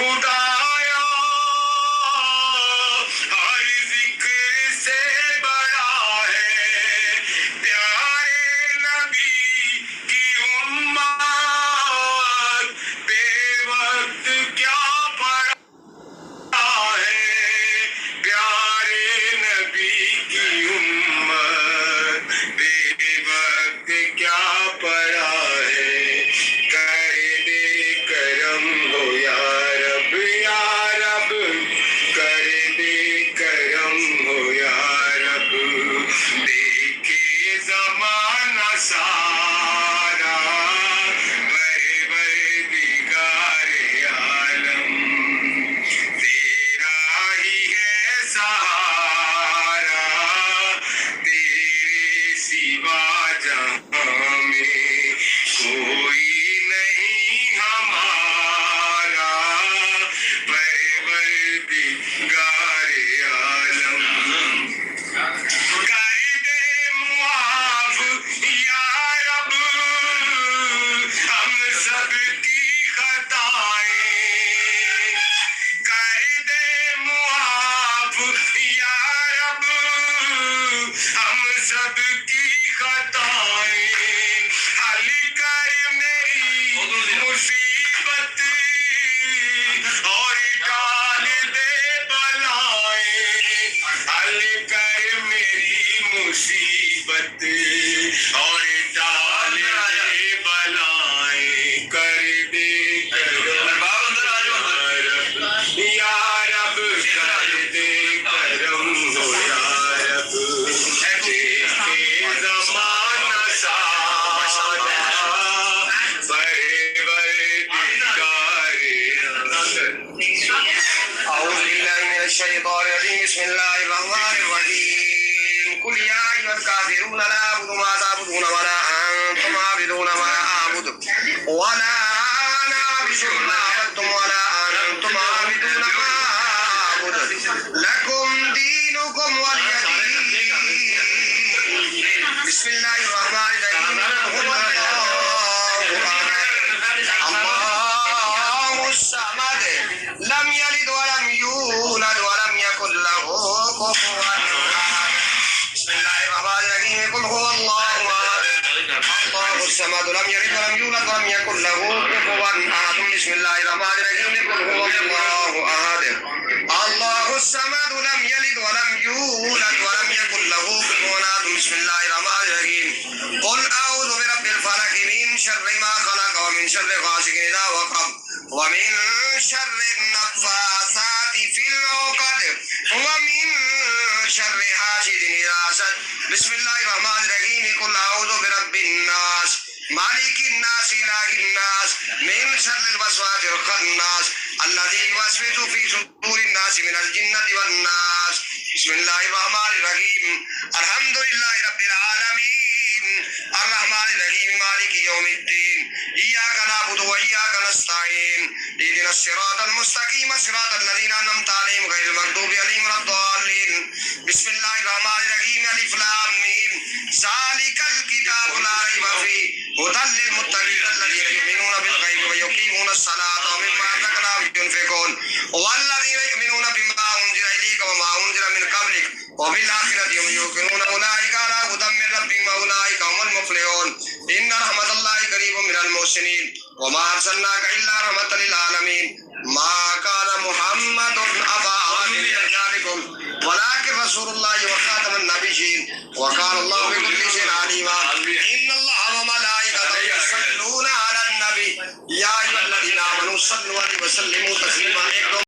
خدایا ہر ذکر سے بڑا ہے پیارے نبی کی امت بے وقت کیا پڑا ہے پیارے نبی کی امت بے وقت کیا پڑا ہے کر دے کرم ہو یا رب کر دے کرم ہو یا رب دیکھے زمانہ سارا پروردگار عالم تیرا ہی ہے سہارا تیرے سوا جہاں میں کوئی نہیں ہمارا پروردگار عالم کر دے معاف یا رب ہم سب کی خطائیں کر دے معاف یا رب ہم سب کی خطائیں حل کر میری مصیبت اور ڈال دے بلائیں حل کر میری مصیبت اور ڈال دے بلائیں کر دے کرم یا رب کر دے کرم ہو یا رب دیکھے زمانہ سارا پروردگار اعوذ باللہ من الشیطان الرجیم بسم اللہ الرحمن الرحیم قل یا ایھا الکافرون لا اعبد ما تعبدون ولا انتم عابدون ما اعبد ولا انا عابد ما عبدتم ولا انتم عابدون ما اعبد لکم دینکم ولی دین بسم اللہ الرحمن الرحیم هو اللہ الصمد لم یلد ولم یولد ولم یکن له کفوا احد بسم اللہ الرحمن الرحیم قل هو اللہ احد اللہ الصمد لم یلد ولم یولد ولم یکن له کفوا احد بسم اللہ الرحمن الرحیم قل هو اللہ احد اللہ الصمد لم یلد ولم یولد ولم یکن له کفوا احد بسم اللہ الرحمن الرحیم قل اعوذ برب الفلق من شر ما خلق ومن شر غاسق اذا وقب ومن شر النفاثات في العقد ومن شر حاسد اذا حسد بسم اللہ الرحمن الرحیم قل اعوذ برب الناس مالک الناس اله الناس من شر الوسواس الخناس الذي يوسوس في صدور الناس من الجنة والناس بسم اللہ الرحمن الرحیم الحمد للہ رب العالمین الرحمن الرحیم مالک یوم الدین ایاک نعبد و ایاک نستعین اهدنا الصراط المستقیم صراط الذین انعمت علیہم غیر المغضوب علیہم ولا الضالین بسم اللہ الرحمن الرحیم الف لام میم ذالک الکتاب لا ریب فیہ ھدی للمتقین الذین یؤمنون بالغیب ویقیمون الصلاة ومما رزقناهم ينفقون والذین یؤمنون بما انزل الیک وما انزل من قبلک وبالآخرة هم يوقنون أولئك على هدى من ربهم وأولئك هم المفلحون إن رحمة الله قريب من المحسنين وما أرسلناك إلا رحمة للعالمين ما كان محمد أبا أحد من رجالكم ولكن رسول الله وخاتم النبيين وكان الله